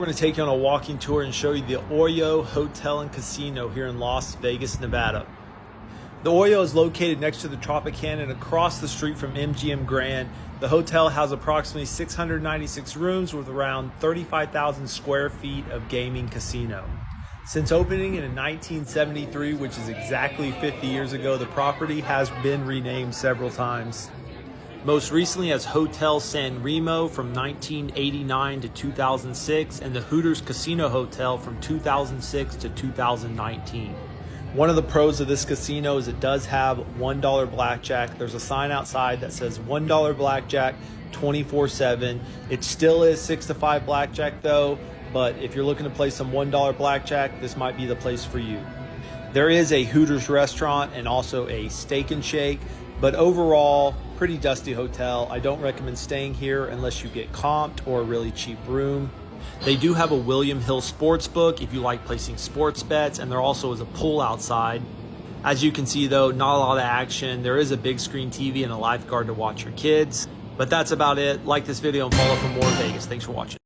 We're going to take you on a walking tour and show you the Oyo Hotel and Casino here in Las Vegas, Nevada. The Oyo is located next to the Tropicana and across the street from MGM Grand. The hotel has approximately 696 rooms with around 35,000 square feet of gaming casino. Since opening in 1973, which is exactly 50 years ago, the property has been renamed several times. Most recently as Hotel San Remo from 1989 to 2006 and the Hooters Casino Hotel from 2006 to 2019. One of the pros of this casino is it does have $1 blackjack. There's a sign outside that says $1 blackjack 24/7. It still is 6 to 5 blackjack though, but if you're looking to play some $1 blackjack, this might be the place for you. There is a Hooters restaurant and also a Steak and Shake, but overall, pretty dusty hotel. I don't recommend staying here unless you get comped or a really cheap room. They do have a William Hill Sportsbook if you like placing sports bets, and there also is a pool outside. As you can see though, not a lot of action. There is a big screen TV and a lifeguard to watch your kids, but that's about it. Like this video and follow for more Vegas. Thanks for watching.